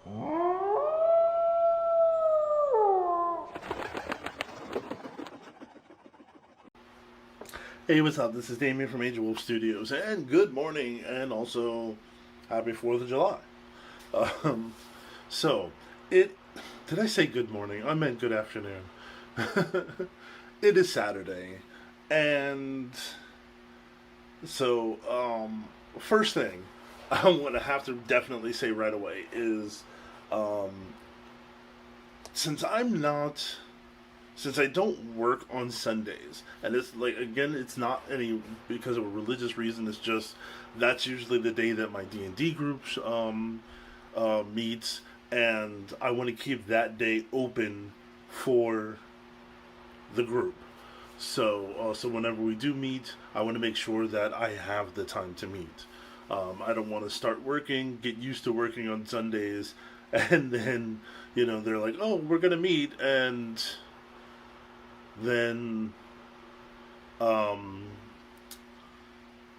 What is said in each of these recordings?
Hey, what's up? This is Damien from Angelwolf Studios, and good morning, and also happy 4th of July. Um, so, it. Did I say good morning? I meant good afternoon. It is Saturday, and so, first thing I want to have to definitely say right away is, um, since I'm not since I don't work on Sundays, and it's like, again, it's not any because of a religious reason. It's just that's usually the day that my D&D group meets, and I want to keep that day open for the group. So whenever we do meet, I want to make sure that I have the time to meet. I don't want to start working, get used to working on Sundays, and then they're like, "Oh, we're gonna meet," then um,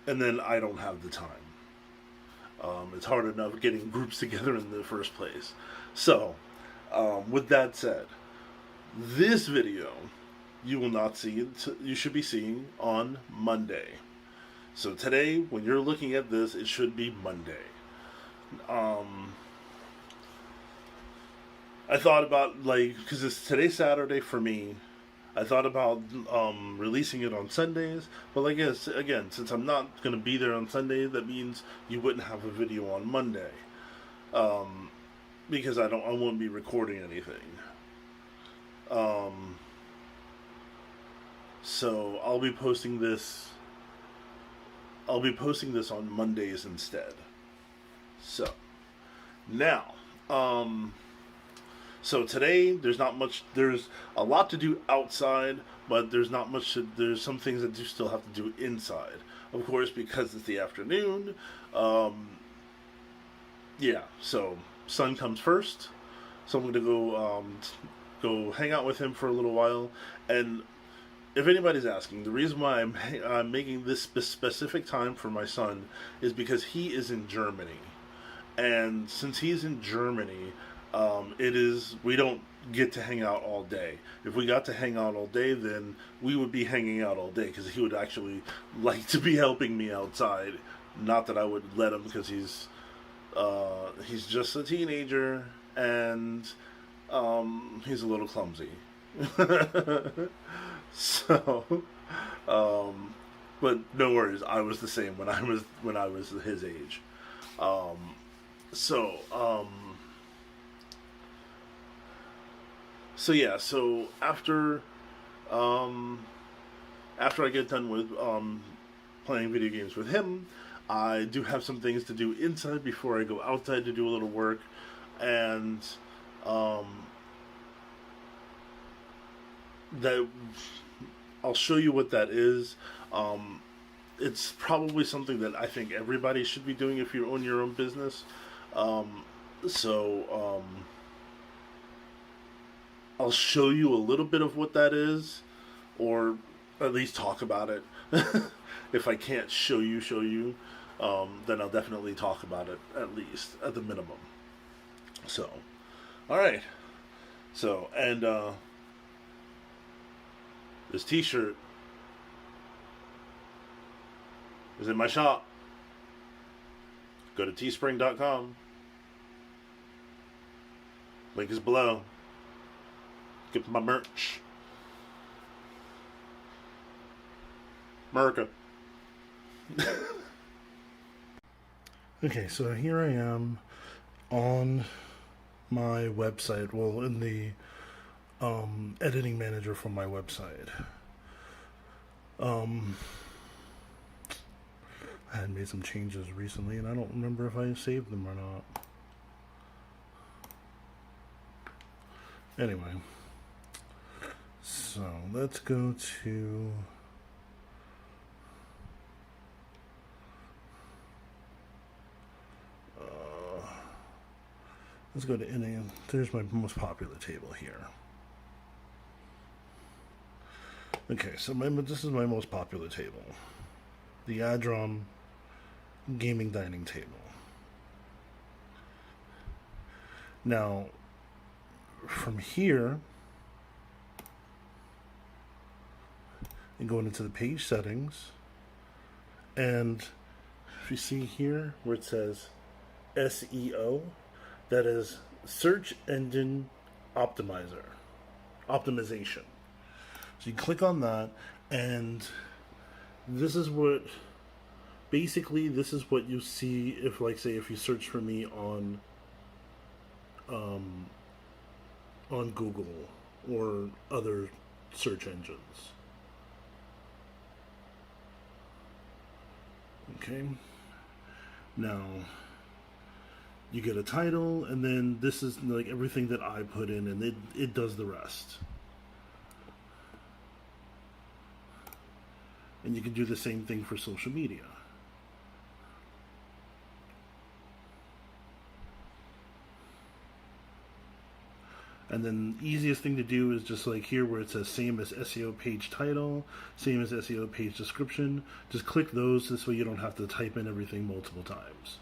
and then I don't have the time. It's hard enough getting groups together in the first place. So, with that said, this video you will not see it. You should be seeing on Monday. So today, when you're looking at this, it should be Monday. I thought about, because it's today's Saturday for me. I thought about releasing it on Sundays, but again, since I'm not going to be there on Sunday, that means you wouldn't have a video on Monday, because I won't be recording anything. So I'll be posting this. I'll be posting this on Mondays instead. So now, so today, there's not much. There's a lot to do outside, but there's not much. There's some things that you still have to do inside. Of course, because it's the afternoon. Yeah. So sun comes first. So I'm gonna go hang out with him for a little while. And if anybody's asking, the reason why I'm making this specific time for my son is because he is in Germany, and since he's in Germany. We don't get to hang out all day. If we got to hang out all day, then we would be hanging out all day because he would actually like to be helping me outside. Not that I would let him because he's just a teenager and he's a little clumsy. So, but no worries. I was the same when I was his age. So. So yeah, so after I get done with playing video games with him, I do have some things to do inside before I go outside to do a little work, and that I'll show you what that is. It's probably something that I think everybody should be doing if you own your own business. So. I'll show you a little bit of what that is, or at least talk about it. If I can't show you, then I'll definitely talk about it, at least, at the minimum. So, alright. So, and, this t-shirt is in my shop. Go to teespring.com. Link is below. Get my merch. America. Okay, so here I am on my website. Well, in the editing manager for my website. I had made some changes recently, and I don't remember if I saved them or not. Anyway. So let's go to NA. There's my most popular table here. Okay, so this is my most popular table. The Adrom Gaming Dining Table. Now, from here, and going into the page settings, and if you see here where it says SEO, that is search engine optimization. So you click on that, and this is what you see if, like, say, if you search for me on Google or other search engines. Okay. Now you get a title, and then this is like everything that I put in, and it does the rest. And you can do the same thing for social media. And then the easiest thing to do is just like here where it says same as SEO page title, same as SEO page description. Just click those, this way you don't have to type in everything multiple times.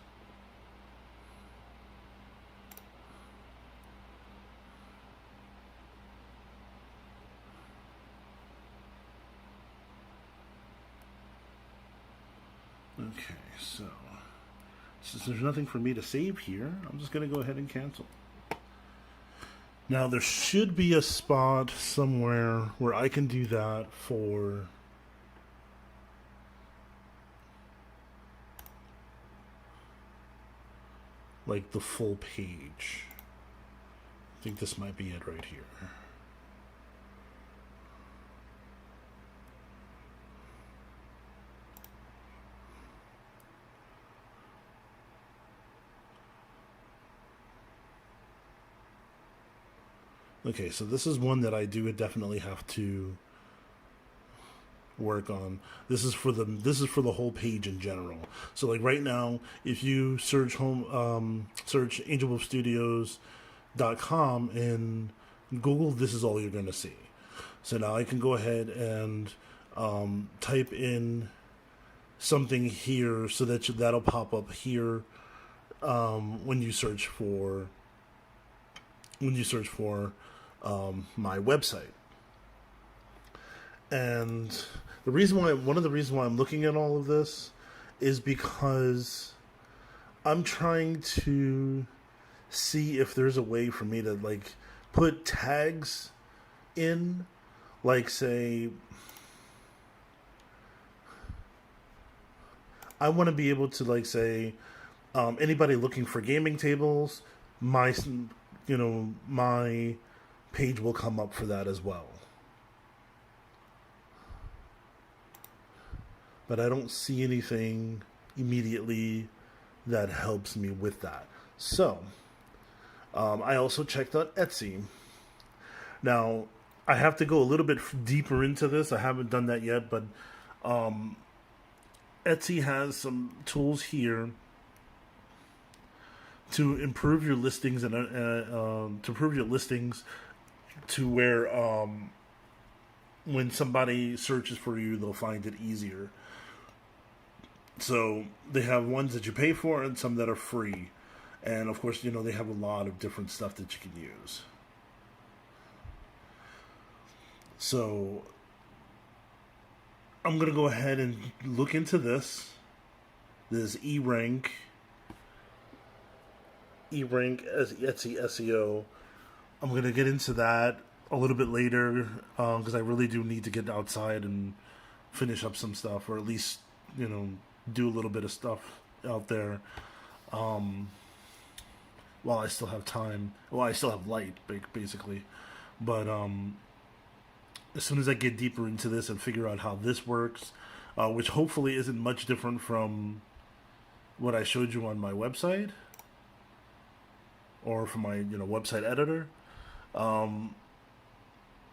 Okay, so since there's nothing for me to save here, I'm just going to go ahead and cancel. Now there should be a spot somewhere where I can do that for like the full page. I think this might be it right here. Okay, so this is one that I do definitely have to work on. This is for the whole page in general. So like right now, if you search search angelwolfstudios.com in Google, this is all you're going to see. So now I can go ahead and type in something here, so that that'll pop up here when you search for my website. And one of the reasons why I'm looking at all of this is because I'm trying to see if there's a way for me to like put tags in, like say I want to be able to like say anybody looking for gaming tables, my page will come up for that as well. But I don't see anything immediately that helps me with that. So, I also checked out Etsy. Now, I have to go a little bit deeper into this. I haven't done that yet, but Etsy has some tools here to improve your listings and to improve your listings to where when somebody searches for you, they'll find it easier. So they have ones that you pay for and some that are free. And of course, they have a lot of different stuff that you can use. So I'm going to go ahead and look into this. This E-Rank as Etsy SEO. I'm going to get into that a little bit later because I really do need to get outside and finish up some stuff, or at least, do a little bit of stuff out there while I still have time. Well, I still have light, basically. But as soon as I get deeper into this and figure out how this works, which hopefully isn't much different from what I showed you on my website or from my website editor.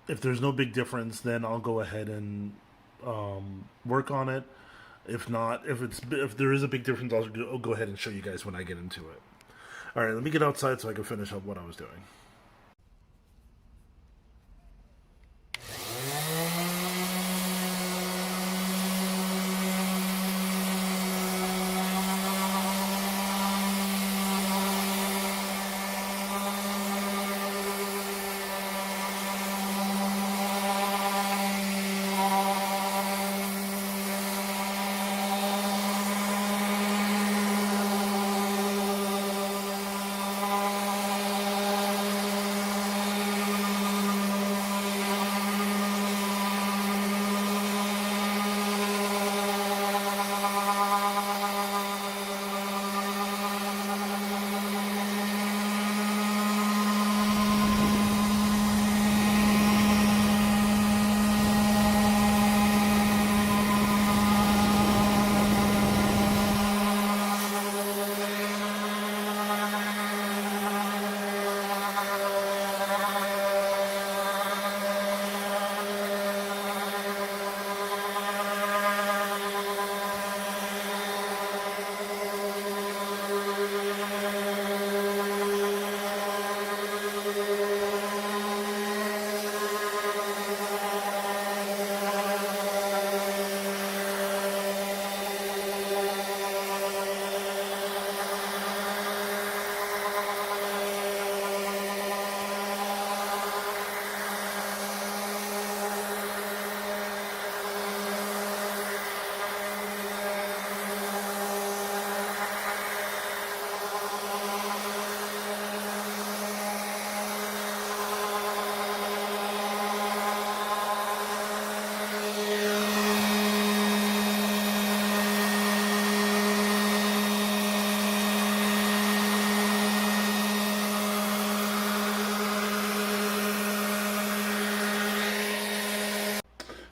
If there's no big difference, then I'll go ahead and work on it. If not, if there is a big difference, I'll go ahead and show you guys when I get into it. All right, let me get outside so I can finish up what I was doing.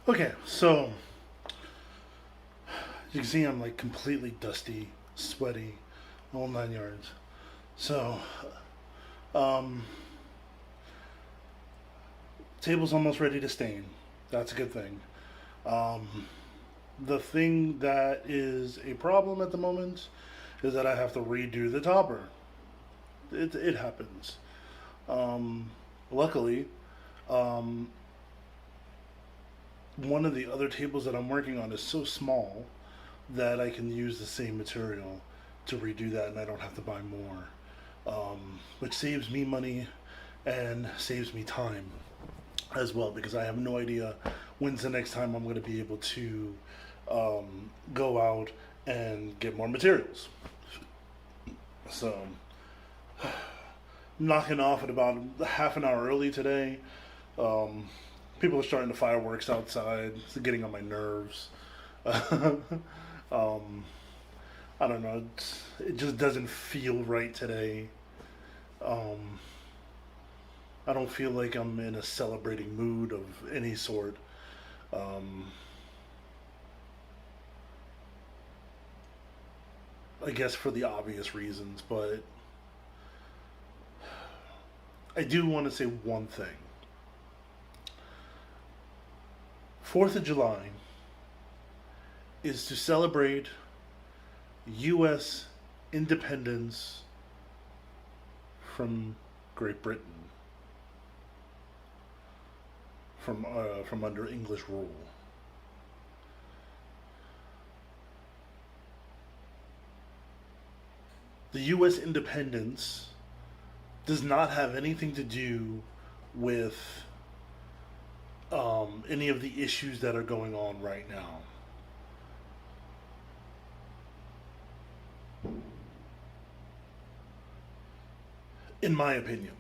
Okay, so you can see I'm like completely dusty, sweaty, all 9 yards. So, um, table's almost ready to stain. That's a good thing. Um, the thing that is a problem at the moment is that I have to redo the topper. It happens. Um, luckily, um, one of the other tables that I'm working on is so small that I can use the same material to redo that, and I don't have to buy more, which saves me money and saves me time as well, because I have no idea when's the next time I'm going to be able to go out and get more materials. So, knocking off at about half an hour early today. Um, People are starting the fireworks outside. It's getting on my nerves. um, I don't know. It just doesn't feel right today. Um, I don't feel like I'm in a celebrating mood of any sort. Um, I guess for the obvious reasons, but I do want to say one thing. 4th of July is to celebrate U.S. independence from Great Britain, from under English rule. The U.S. independence does not have anything to do with any of the issues that are going on right now. In my opinion,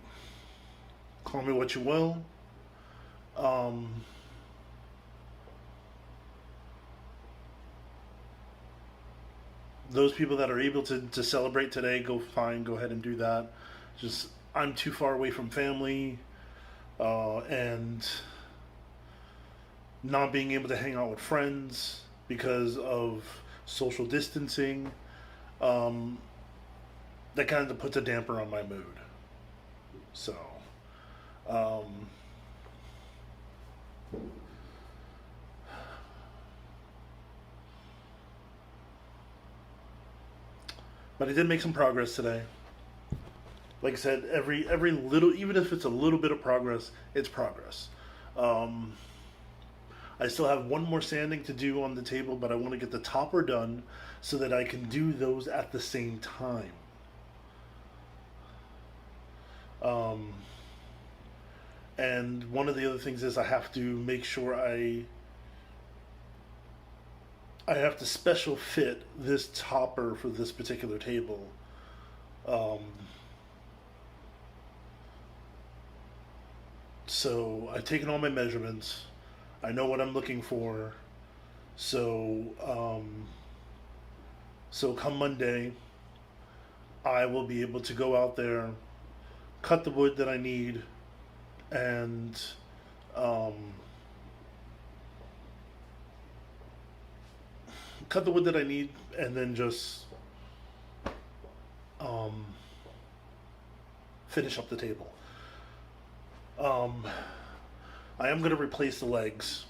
call me what you will. Um, those people that are able to celebrate today, go fine, go ahead and do that. Just I'm too far away from family, and not being able to hang out with friends because of social distancing. Um, that kind of puts a damper on my mood. So, um, but I did make some progress today. Like I said, every little, even if it's a little bit of progress, it's progress. Um, I still have one more sanding to do on the table, but I want to get the topper done so that I can do those at the same time. Um, and one of the other things is I have to make sure I have to special fit this topper for this particular table. Um, so I've taken all my measurements. I know what I'm looking for. So, so come Monday, I will be able to go out there, cut the wood that I need, and um, cut the wood that I need, and then just um, finish up the table. Um, I am going to replace the legs.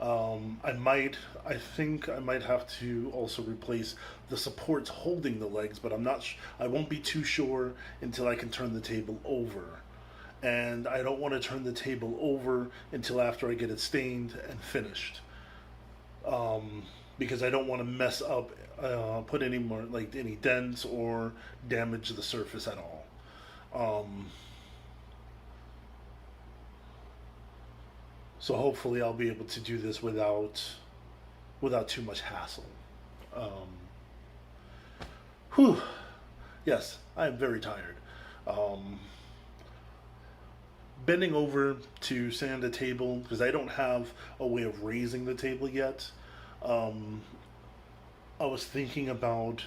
I think I might have to also replace the supports holding the legs, but I won't be too sure until I can turn the table over. And I don't want to turn the table over until after I get it stained and finished. Because I don't want to mess up, put any more, like any dents or damage the surface at all. So hopefully I'll be able to do this without too much hassle. Um, Whew. Yes, I am very tired. Um, Bending over to sand a table because I don't have a way of raising the table yet. Um, I was thinking about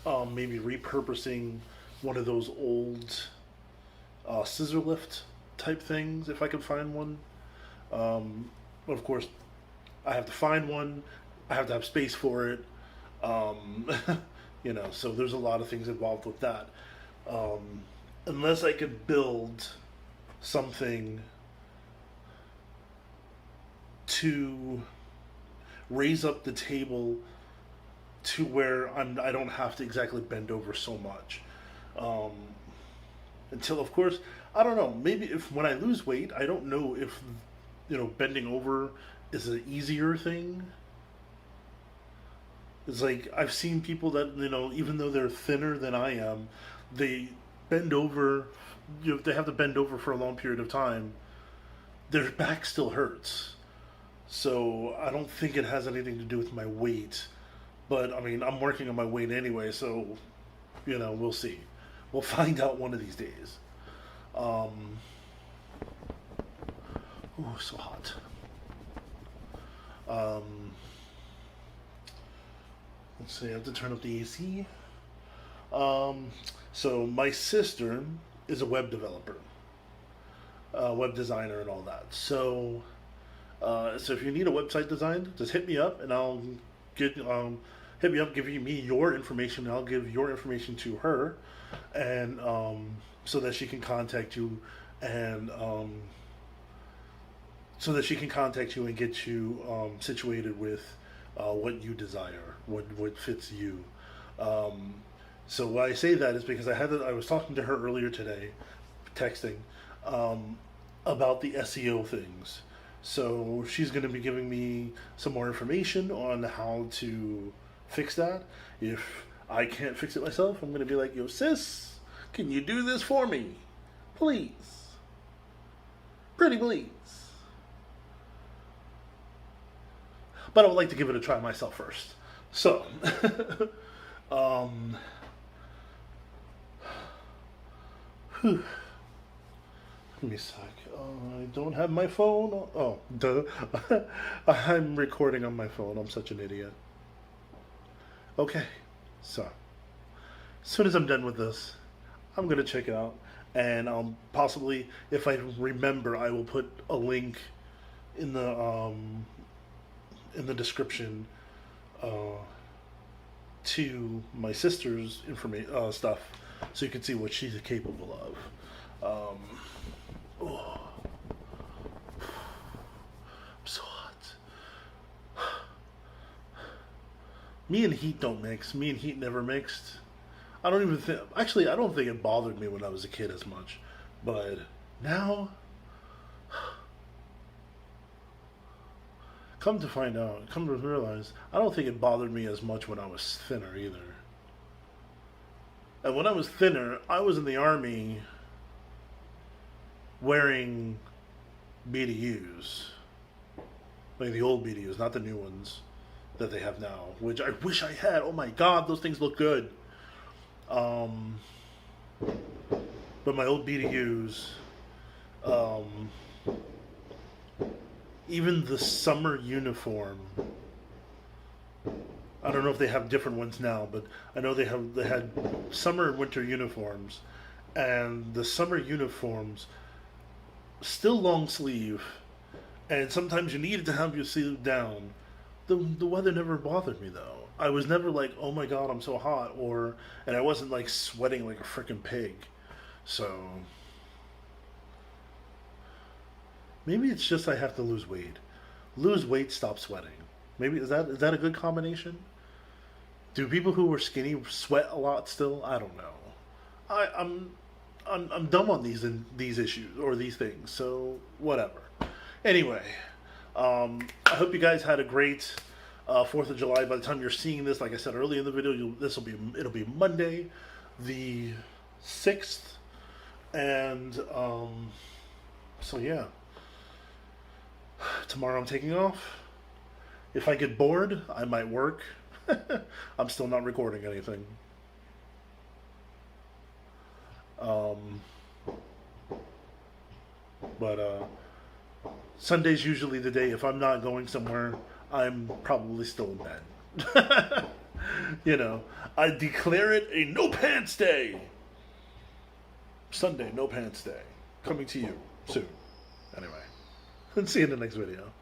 maybe repurposing one of those old scissor lift type things if I could find one. Um, of course, I have to find one. I have to have space for it. Um, so there's a lot of things involved with that. Um, Unless I could build something to raise up the table to where I don't have to exactly bend over so much. Um, until, of course, I don't know. Maybe if when I lose weight, I don't know if bending over is an easier thing. It's like I've seen people that even though they're thinner than I am, they bend over. They have to bend over for a long period of time. Their back still hurts. So I don't think it has anything to do with my weight. But I mean, I'm working on my weight anyway, so we'll see. We'll find out one of these days. Um, so hot. Let's see. I have to turn up the AC. So my sister is a web developer, web designer, and all that. So if you need a website designed, just hit me up, and I'll get hit me up, give me your information, and I'll give your information to her, and so that she can contact you, and get you situated with what you desire, what fits you. So why I say that is because I was talking to her earlier today, texting, about the SEO things. So she's going to be giving me some more information on how to fix that. If I can't fix it myself, I'm going to be like, yo, sis, can you do this for me? Please. Pretty please. But I would like to give it a try myself first. So, whew. Give me a sec. I don't have my phone. Oh, duh. I'm recording on my phone. I'm such an idiot. Okay, so as soon as I'm done with this, I'm gonna check it out, and possibly, if I remember, I will put a link in the description to my sister's stuff, so you can see what she's capable of. Oh, I'm so hot. Me and heat don't mix. Me and heat never mixed. I don't even think. Actually, I don't think it bothered me when I was a kid as much, but now, come to realize, I don't think it bothered me as much when I was thinner either. And when I was thinner, I was in the army wearing BDUs. Like the old BDUs, not the new ones that they have now, which I wish I had. Oh my god, those things look good. But my old BDUs, even the summer uniform, I don't know if they have different ones now, but I know they had summer and winter uniforms, and the summer uniforms still long sleeve, and sometimes you needed to have your sleeve down. The weather never bothered me though. I was never like, oh my god, I'm so hot, and I wasn't like sweating like a freaking pig. So maybe it's just I have to lose weight. Lose weight, stop sweating. Maybe is that a good combination? Do people who were skinny sweat a lot still? I don't know. I'm dumb on these issues or these things, so whatever. Anyway, I hope you guys had a great 4th of July. By the time you're seeing this, like I said earlier in the video, it'll be Monday, the 6th, and so yeah. Tomorrow I'm taking off. If I get bored, I might work. I'm still not recording anything. But Sunday's usually the day. If I'm not going somewhere, I'm probably still in bed. I declare it a no pants day. Sunday, no pants day. Coming to you soon. Anyway, see you in the next video.